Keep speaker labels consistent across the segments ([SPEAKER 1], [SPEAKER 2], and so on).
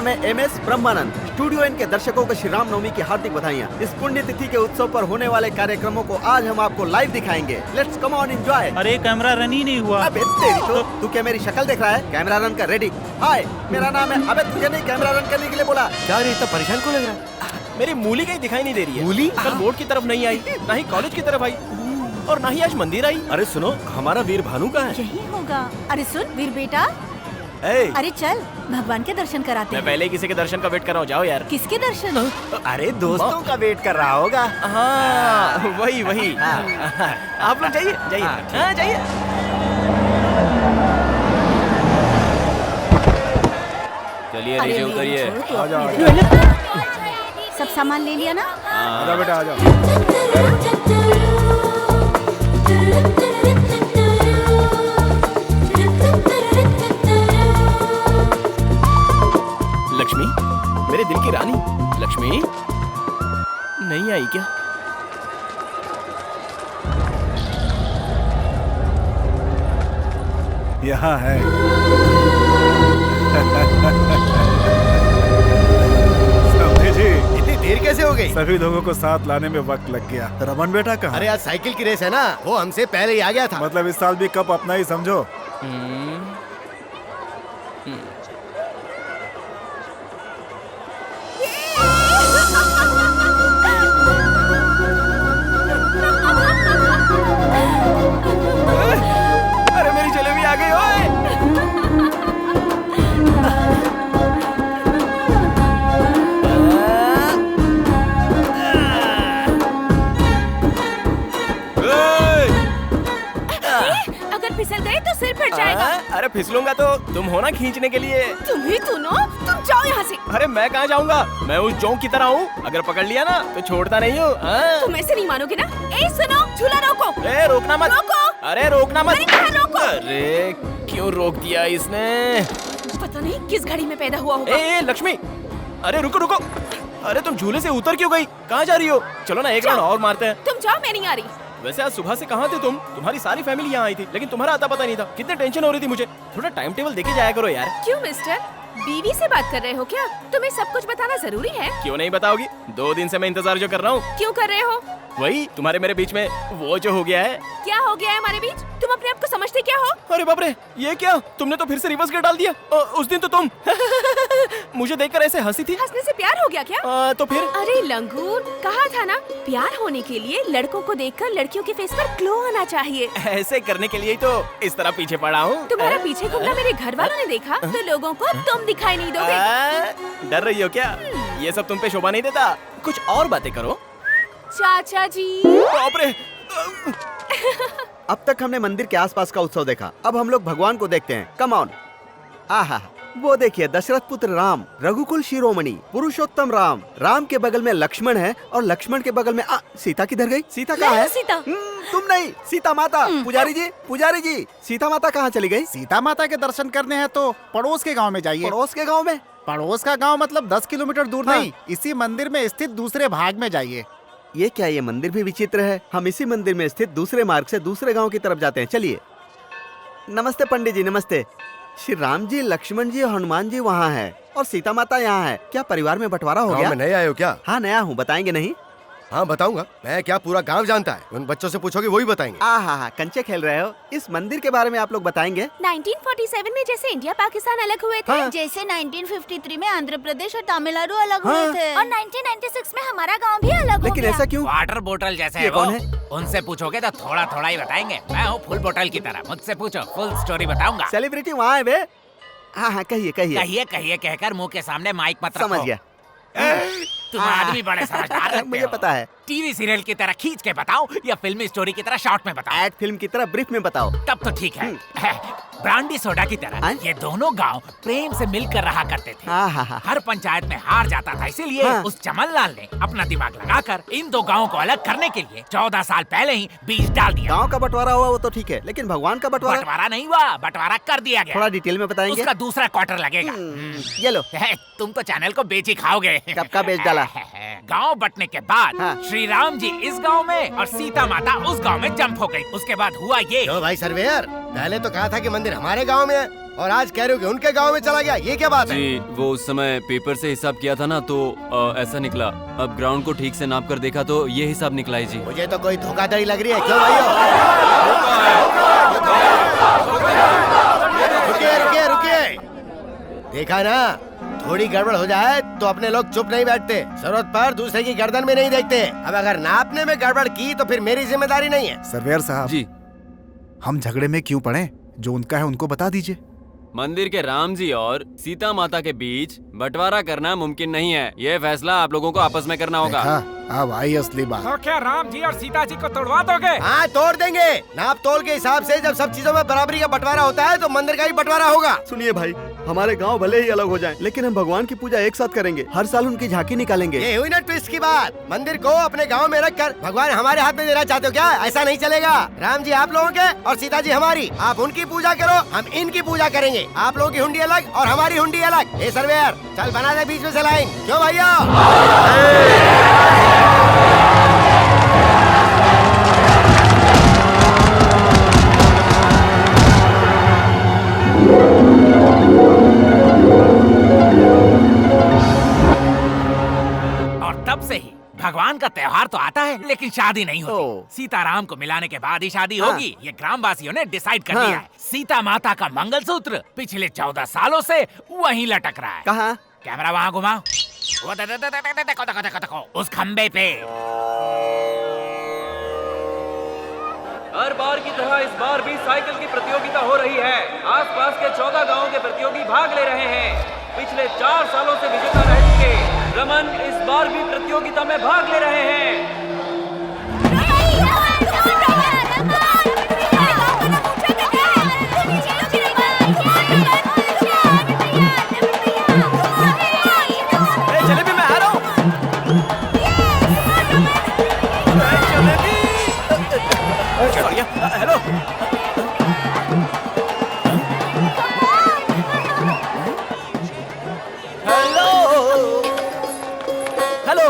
[SPEAKER 1] नाम है MS ब्रह्मानंद। Studio इनके दर्शकों को श्री राम नवमी की हार्दिक बधाइयाँ। इस पुण्य तिथि के उत्सव पर होने वाले कार्यक्रमों को आज हम आपको लाइव दिखाएंगे। Let's come on enjoy.
[SPEAKER 2] अरे कैमरा रन ही नहीं हुआ।
[SPEAKER 1] अबे तेरी तो, तू क्या मेरी शक्ल देख रहा है? कैमरा रन कर, रेडी। हाय, मेरा नाम है। अबे तुझे नहीं कैमरा रन करने के लिए बोला?
[SPEAKER 3] क्या रे, इतना परेशान क्यों लग रहा है? मेरी मूली कहीं दिखाई नहीं दे रही है।
[SPEAKER 1] मूली?
[SPEAKER 3] कल बोर्ड की तरफ नहीं आई, ना ही कॉलेज की तरफ आई, और ना ही आज मंदिर आई। अरे सुनो, हमारा वीर भानु कहाँ है?
[SPEAKER 4] यही होगा। अरे सुन वीर बेटा, अरे चल भगवान के दर्शन कराते
[SPEAKER 3] मैं
[SPEAKER 4] हैं।
[SPEAKER 3] पहले किसी के दर्शन का वेट कर रहा हूँ, जाओ यार।
[SPEAKER 4] किसके दर्शन?
[SPEAKER 1] अरे दोस्तों का वेट कर रहा होगा।
[SPEAKER 3] हाँ वही आप लोग जाइए जाइए, हाँ जाइए। चलिए
[SPEAKER 4] अरे
[SPEAKER 3] नीचे
[SPEAKER 4] मेरी
[SPEAKER 3] उतरिए।
[SPEAKER 4] छोड़ तो अपनी सब सामान ले लिया ना?
[SPEAKER 3] आजा बेटा आजा। लक्ष्मी, मेरे दिल की रानी लक्ष्मी नहीं आई क्या?
[SPEAKER 5] यहाँ है। समझे जी,
[SPEAKER 1] इतनी देर कैसे हो गई?
[SPEAKER 5] सभी लोगों को साथ लाने में वक्त लग गया। रमन बेटा कहाँ?
[SPEAKER 1] अरे आज साइकिल की रेस है ना, वो हमसे पहले ही आ गया था।
[SPEAKER 5] मतलब इस साल भी कप अपना ही समझो।
[SPEAKER 3] अरे मेरी जलेबी आ गई ओए।
[SPEAKER 4] अगर फिसल गए तो सिर फट जाएगा।
[SPEAKER 3] अरे फिसलूंगा तो तुम हो ना खींचने के लिए।
[SPEAKER 4] तुम ही सुनो, तुम जाओ यहाँ से।
[SPEAKER 3] अरे मैं कहाँ जाऊंगा, मैं उस जोंक की तरह हूँ, अगर पकड़ लिया ना तो छोड़ता नहीं हूँ।
[SPEAKER 4] तुम ऐसे नहीं मानोगे ना। ए सुनो, झूला रोको।
[SPEAKER 3] ए रोकना मत।
[SPEAKER 4] रोको।
[SPEAKER 3] अरे रोकना मत।
[SPEAKER 4] मैंने कहा रोको।
[SPEAKER 3] अरे क्यों रोक दिया इसने?
[SPEAKER 4] पता नहीं किस घड़ी में पैदा हुआ होगा।
[SPEAKER 3] ए लक्ष्मी, अरे रुको रुको। अरे तुम झूले से उतर क्यों गई? कहाँ जा रही हो? चलो ना एक राउंड और मारते हैं।
[SPEAKER 4] तुम जाओ, मैं नहीं आ रही।
[SPEAKER 3] वैसे आज सुबह से कहाँ थे तुम? तुम्हारी सारी फैमिली यहाँ आई थी, लेकिन तुम्हारा आता पता नहीं था। कितनी टेंशन हो रही थी मुझे। थोड़ा टाइम टेबल देके जाया करो यार।
[SPEAKER 4] क्यों मिस्टर, बीवी से बात कर रहे हो क्या? तुम्हें सब कुछ बताना जरूरी है।
[SPEAKER 3] क्यों नहीं बताओगी? 2 दिन से मैं इंतजार जो कर रहा हूँ।
[SPEAKER 4] क्यों कर रहे हो?
[SPEAKER 3] वही तुम्हारे मेरे बीच में वो जो हो गया है।
[SPEAKER 4] क्या हो गया है हमारे बीच? तुम अपने आप को समझते क्या हो?
[SPEAKER 3] अरे बाप रे, ये क्या? तुमने तो फिर से रिवर्स गियर डाल दिया। उस दिन तो तुम मुझे देखकर ऐसे हंसी थी।
[SPEAKER 4] हंसने से प्यार हो गया क्या?
[SPEAKER 3] तो फिर?
[SPEAKER 4] अरे लंगूर, कहा था ना, प्यार होने के लिए लड़कों को देखकर लड़कियों के फेस पर ग्लो आना चाहिए।
[SPEAKER 3] ऐसे करने के लिए ही तो इस तरह पीछे पड़ा हूँ।
[SPEAKER 4] तुम्हारा पीछे घूमना मेरे घर वालों ने देखा तो लोगों को तुम दिखाई नहीं दोगे।
[SPEAKER 3] डर रही हो क्या? ये सब तुम पे शोभा नहीं देता। कुछ और बातें करो।
[SPEAKER 4] चाचा जी।
[SPEAKER 3] बाप रे।
[SPEAKER 1] अब तक हमने मंदिर के आसपास का उत्सव देखा, अब हम लोग भगवान को देखते हैं। Come on. आहा, वो देखिए दशरथ पुत्र राम, रघुकुल शिरोमणि, पुरुषोत्तम राम। राम के बगल में लक्ष्मण है और लक्ष्मण के बगल में सीता किधर गई? सीता कहाँ है?
[SPEAKER 4] सीता।
[SPEAKER 1] तुम नहीं, सीता माता। पुजारी जी, सीता माता कहाँ चली गई?
[SPEAKER 6] सीता माता के दर्शन करने हैं तो पड़ोस के गांव में जाइए।
[SPEAKER 1] पड़ोस के गांव में?
[SPEAKER 6] पड़ोस का गांव मतलब 10 किलोमीटर दूर
[SPEAKER 1] हाँ।
[SPEAKER 6] नहीं, इसी मंदिर में स्थित दूसरे भाग में जाइए।
[SPEAKER 1] ये क्या, ये मंदिर भी विचित्र है। हम इसी मंदिर में स्थित दूसरे मार्ग से दूसरे गांव की तरफ जाते हैं। चलिए। नमस्ते पंडित जी, नमस्ते। श्री राम जी, लक्ष्मण जी और हनुमान जी वहाँ है और सीता माता यहाँ है। क्या परिवार में बंटवारा हो गया?
[SPEAKER 7] में नए आए हो क्या?
[SPEAKER 1] हाँ नया हूँ, बताएंगे नहीं?
[SPEAKER 7] हाँ बताऊंगा। मैं क्या पूरा गांव जानता है? उन बच्चों से पूछोगे वही बताएंगे।
[SPEAKER 1] हाँ, कंचे खेल रहे हो। इस मंदिर के बारे में आप लोग बताएंगे?
[SPEAKER 4] 1947 में जैसे इंडिया पाकिस्तान अलग हुए थे,
[SPEAKER 1] हाँ।
[SPEAKER 4] जैसे 1953 में आंध्र प्रदेश और तमिलनाडु अलग
[SPEAKER 1] हाँ।
[SPEAKER 4] हुए थे, और 1996 में हमारा गांव भी अलग हो
[SPEAKER 1] लेकिन
[SPEAKER 4] गया।
[SPEAKER 1] ऐसा क्यों?
[SPEAKER 8] वाटर बोतल जैसे
[SPEAKER 1] ये
[SPEAKER 8] है वो।
[SPEAKER 1] कौन है?
[SPEAKER 8] उनसे पूछोगे तो थोड़ा थोड़ा ही बताएंगे। मैं हूँ फुल बोतल की तरह, मुझसे पूछो फुल स्टोरी बताऊंगा।
[SPEAKER 1] सेलिब्रिटी वहाँ है बे? हाँ, कहिए।
[SPEAKER 8] कहिए कहिए कहकर मुंह के सामने माइक मत रखो।
[SPEAKER 1] समझ गया।
[SPEAKER 8] तुम आदमी बड़े समझदार लगते
[SPEAKER 1] मुझे
[SPEAKER 8] हो।
[SPEAKER 1] पता है।
[SPEAKER 8] टीवी सीरियल की तरह खींच के बताओ या फिल्मी स्टोरी की तरह शॉर्ट में बताओ।
[SPEAKER 1] एड फिल्म की तरह ब्रीफ में बताओ।
[SPEAKER 8] तब तो ठीक है। ब्रांडी सोडा की तरह
[SPEAKER 1] हाँ?
[SPEAKER 8] ये दोनों गांव प्रेम से मिलकर रहा करते थे।
[SPEAKER 1] हाँ।
[SPEAKER 8] हर पंचायत में हार जाता था, इसीलिए
[SPEAKER 1] हाँ।
[SPEAKER 8] उस चमनलाल ने अपना दिमाग लगाकर इन दो गांवों को अलग करने के लिए 14 साल पहले ही बीज डाल दिया।
[SPEAKER 1] गांव का बंटवारा हुआ वो तो ठीक है, लेकिन भगवान का बंटवारा?
[SPEAKER 8] बंटवारा नहीं हुआ, बंटवारा कर दिया गया।
[SPEAKER 1] थोड़ा डिटेल में बताएंगे?
[SPEAKER 8] उसका दूसरा क्वार्टर लगेगा।
[SPEAKER 1] ये लो।
[SPEAKER 8] तुम तो चैनल को बेच ही खाओगे।
[SPEAKER 1] कब का बेच डाला?
[SPEAKER 8] गांव बंटने के बाद
[SPEAKER 1] हाँ।
[SPEAKER 8] श्री राम जी इस गांव में और सीता माता उस गांव में जंप हो गई। उसके बाद हुआ ये।
[SPEAKER 7] क्यों भाई सर्वेयर, पहले तो कहा था कि मंदिर हमारे गांव में है, और आज कह रहे हो कि उनके गांव में चला गया, ये क्या बात है?
[SPEAKER 2] जी वो उस समय पेपर से हिसाब किया था ना तो ऐसा निकला। अब ग्राउंड को ठीक से नाप कर देखा तो ये हिसाब निकला है जी।
[SPEAKER 7] मुझे तो कोई धोखाधड़ी लग रही है। क्यों भाइयों? रुकिए रुकिए रुकिए। देखा ना, थोड़ी गड़बड़ हो जाए तो अपने लोग चुप नहीं बैठते, जरूरत पर दूसरे की गर्दन में नहीं देखते। अब अगर नापने में गड़बड़ की तो फिर मेरी जिम्मेदारी नहीं है।
[SPEAKER 5] सर्वेयर साहब
[SPEAKER 2] जी
[SPEAKER 5] हम झगड़े में क्यों पड़े? जो उनका है उनको बता दीजिए।
[SPEAKER 2] मंदिर के राम जी और सीता माता के बीच बंटवारा करना मुमकिन नहीं है। ये फैसला आप लोगों को आपस में करना होगा।
[SPEAKER 5] देखा, अब आई असली बात।
[SPEAKER 8] तो क्या राम जी और सीता जी को तोड़वा दोगे?
[SPEAKER 7] हाँ तोड़ देंगे। नाप तोल के हिसाब से जब सब चीजों में बराबरी का बंटवारा होता है तो मंदिर का ही बंटवारा होगा।
[SPEAKER 1] सुनिए भाई, हमारे गांव भले ही अलग हो जाएं, लेकिन हम भगवान की पूजा एक साथ करेंगे। हर साल उनकी झांकी निकालेंगे।
[SPEAKER 7] ये हुई ना ट्विस्ट की बात। मंदिर को अपने गांव में रखकर भगवान हमारे हाथ में देना चाहते हो क्या? ऐसा नहीं चलेगा। राम जी आप लोगों के और सीता जी हमारी। आप उनकी पूजा करो, हम इनकी पूजा करेंगे। आप लोगों की हुंडी अलग और हमारी हुंडी अलग। ए सर्वेयर, चल बना दे बीच में से लाइन। क्यों भैया?
[SPEAKER 8] और तब से ही भगवान का त्योहार तो आता है लेकिन शादी नहीं होती।
[SPEAKER 1] ओह।
[SPEAKER 8] सीताराम को मिलाने के बाद ही शादी
[SPEAKER 1] हाँ।
[SPEAKER 8] होगी, ये ग्रामवासियों ने डिसाइड कर
[SPEAKER 1] हाँ।
[SPEAKER 8] दिया है। सीता माता का मंगलसूत्र पिछले 14 सालों से वहीं लटक रहा है।
[SPEAKER 1] कहाँ?
[SPEAKER 8] कैमरा वहाँ घुमाओ। वो देखो, उस खम्बे पे।
[SPEAKER 9] हर बार की तरह इस बार भी साइकिल की प्रतियोगिता हो रही है। आसपास के 14 गांवों के प्रतियोगी भाग ले रहे हैं। पिछले 4 सालों से विजेता रह चुके रमन इस बार भी प्रतियोगिता में भाग ले रहे हैं।
[SPEAKER 3] जलेबी मैं आ रहा हूँ। हेलो। हेलो।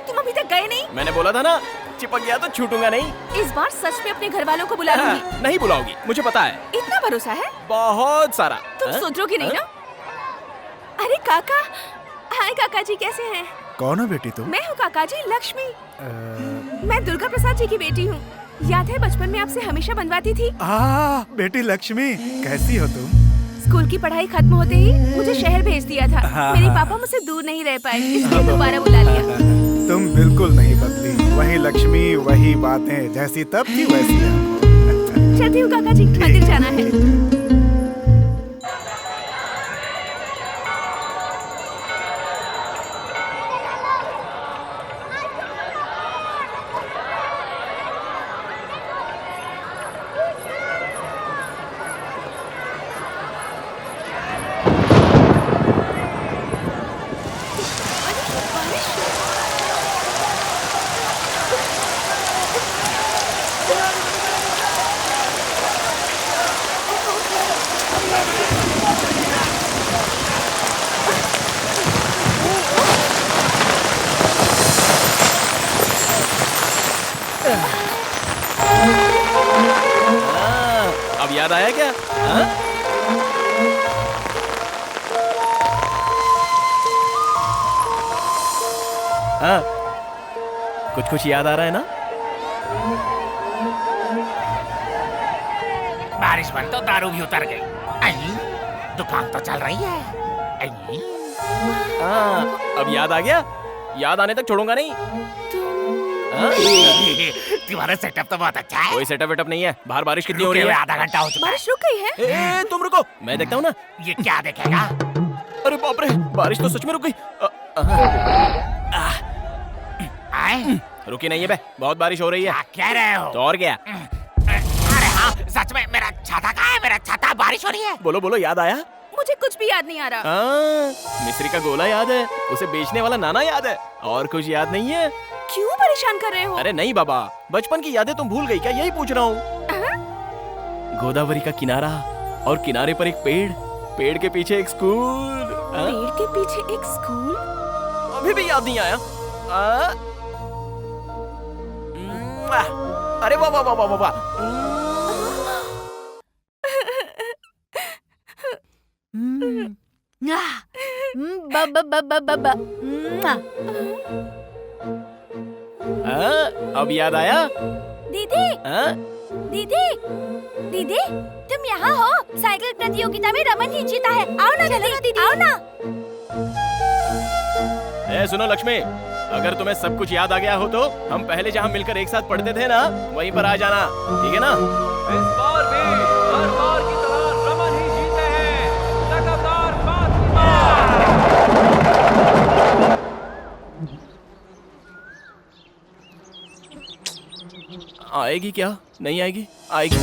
[SPEAKER 4] तुम अभी तक गए नहीं?
[SPEAKER 3] मैंने बोला था ना, चिपक गया तो छूटूंगा नहीं।
[SPEAKER 4] इस बार सच में अपने घर वालों को बुला लूंगी।
[SPEAKER 3] नहीं बुलाओगी, मुझे पता है।
[SPEAKER 4] इतना भरोसा है?
[SPEAKER 3] बहुत सारा।
[SPEAKER 4] तुम
[SPEAKER 3] हाँ?
[SPEAKER 4] सोचोगे नहीं
[SPEAKER 3] हाँ?
[SPEAKER 4] ना? अरे काका, हाय काका जी, कैसे हैं?
[SPEAKER 5] कौन हो बेटी तुम?
[SPEAKER 4] मैं हूँ काका जी, लक्ष्मी। मैं दुर्गा प्रसाद जी की बेटी हूँ। याद है बचपन में आपसे हमेशा बनवाती थी।
[SPEAKER 5] बेटी लक्ष्मी, कैसी हो तुम?
[SPEAKER 4] स्कूल की पढ़ाई खत्म होते ही मुझे शहर भेज दिया था। मेरे पापा मुझसे दूर नहीं रह पाए, इसलिए दोबारा बुला लिया।
[SPEAKER 5] तुम बिल्कुल नहीं बदली, वही लक्ष्मी, वही बातें, जैसी तब थी वैसी है।
[SPEAKER 4] चलती हूँ काका जी, मंदिर जाना है।
[SPEAKER 3] अब याद आया क्या? हाँ? हाँ, कुछ याद आ रहा है ना?
[SPEAKER 8] बारिश बंद तो दारू भी उतर गई। अहीं, दुकान तो चल रही है। अहीं।
[SPEAKER 3] हाँ, अब याद आ गया? याद आने तक छोड़ूंगा नहीं। हाँ?
[SPEAKER 8] तुम्हारा सेटअप तो बहुत अच्छा है।
[SPEAKER 3] कोई सेटअप वेटअप नहीं है। बाहर बारिश कितनी हो रही है?
[SPEAKER 8] आधा घंटा हो चुका है।
[SPEAKER 4] बारिश रुक गई है?
[SPEAKER 3] तुम रुको, मैं देखता हूँ ना।
[SPEAKER 8] ये क्या देखेगा?
[SPEAKER 3] अरे बाप रे, बारिश तो सच में रुक गई।
[SPEAKER 8] आए?
[SPEAKER 3] रुकी नहीं है बे, बहुत बारिश हो रही है।
[SPEAKER 8] क्या कह रहे हो?
[SPEAKER 3] तो और क्या?
[SPEAKER 8] अरे हाँ, सच में मेरा छाता कहाँ है? मेरा छाता, बारिश हो रही है।
[SPEAKER 3] बोलो बोलो, याद आया?
[SPEAKER 4] मुझे कुछ भी याद नहीं आ रहा।
[SPEAKER 3] मिस्री का गोला याद है, उसे बेचने वाला नाना याद है, और कुछ याद नहीं है?
[SPEAKER 4] क्यों परेशान कर रहे हो?
[SPEAKER 3] अरे नहीं बाबा, बचपन की यादें तुम भूल गई क्या? यही पूछ रहा हूँ। गोदावरी का किनारा और किनारे पर एक पेड़, पेड़ के पीछे एक स्कूल।
[SPEAKER 4] पेड़ के पीछे एक स्कूल?
[SPEAKER 3] अभी भी याद नहीं आया? अरे वाह वाह वाह वाह वाह। अब याद आया?
[SPEAKER 4] दीदी,
[SPEAKER 3] हाँ?
[SPEAKER 4] दीदी, दीदी, तुम यहाँ हो? साइकिल प्रतियोगिता में रमन ही जीता है। आओ ना दीदी, आओ ना।
[SPEAKER 3] सुनो लक्ष्मी, अगर तुम्हें सब कुछ याद आ गया हो तो हम पहले जहाँ मिलकर एक साथ पढ़ते थे ना, वहीं पर आ जाना, ठीक है ना?
[SPEAKER 9] इस बार भी हर बार की तरह रमन ही जीते हैं, लगातार 5 बार।
[SPEAKER 3] आएगी क्या? नहीं आएगी? आएगी।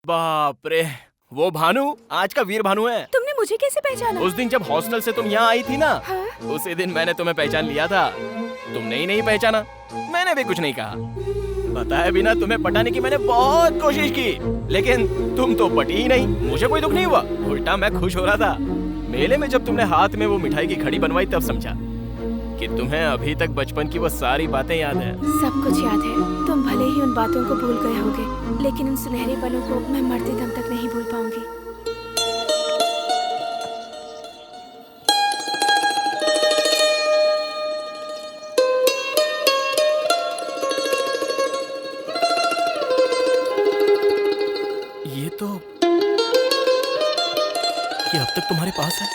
[SPEAKER 3] बाप रे, वो भानु आज का वीर भानु है।
[SPEAKER 4] तुमने मुझे कैसे पहचाना?
[SPEAKER 3] उस दिन जब हॉस्टल से तुम यहाँ आई थी ना,
[SPEAKER 4] हाँ?
[SPEAKER 3] उसी दिन मैंने तुम्हें पहचान लिया था। तुमने ही नहीं पहचाना, मैंने भी कुछ नहीं कहा। बताए बिना तुम्हें पटाने की मैंने बहुत कोशिश की, लेकिन तुम तो पटी ही नहीं। मुझे कोई दुख नहीं हुआ, उल्टा मैं खुश हो रहा था। मेले में जब तुमने हाथ में वो मिठाई की घड़ी बनवाई तब समझा कि तुम्हें अभी तक बचपन की वो सारी बातें याद है।
[SPEAKER 4] सब कुछ याद है। तुम भले ही उन बातों को भूल गए होगे, लेकिन उन सुनहरे पलों को मैं मरते दम तक नहीं भूल पाऊंगी।
[SPEAKER 3] ये अब तक तुम्हारे पास है?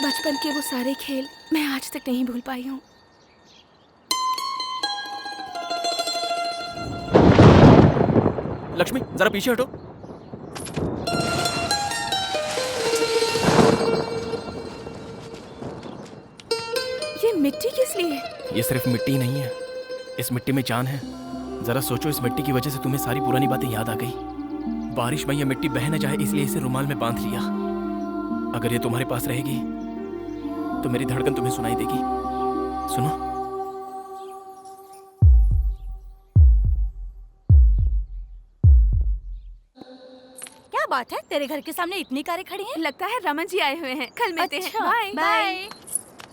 [SPEAKER 4] बचपन के वो सारे खेल मैं आज तक नहीं भूल पाई हूँ।
[SPEAKER 3] लक्ष्मी जरा पीछे हटो।
[SPEAKER 4] ये मिट्टी किस लिए?
[SPEAKER 3] ये सिर्फ मिट्टी नहीं है, इस मिट्टी में जान है। जरा सोचो, इस मिट्टी की वजह से तुम्हें सारी पुरानी बातें याद आ गई। बारिश में ये मिट्टी बह न जाए इसलिए इसे रुमाल में बांध लिया। अगर ये तुम्हारे पास रहेगी तो मेरी धड़कन तुम्हें सुनाई देगी। सुनो।
[SPEAKER 4] क्या बात है, तेरे घर के सामने इतनी कारें खड़ी हैं? लगता है रमन जी आए हुए हैं। कल मिलते हैं। Bye bye.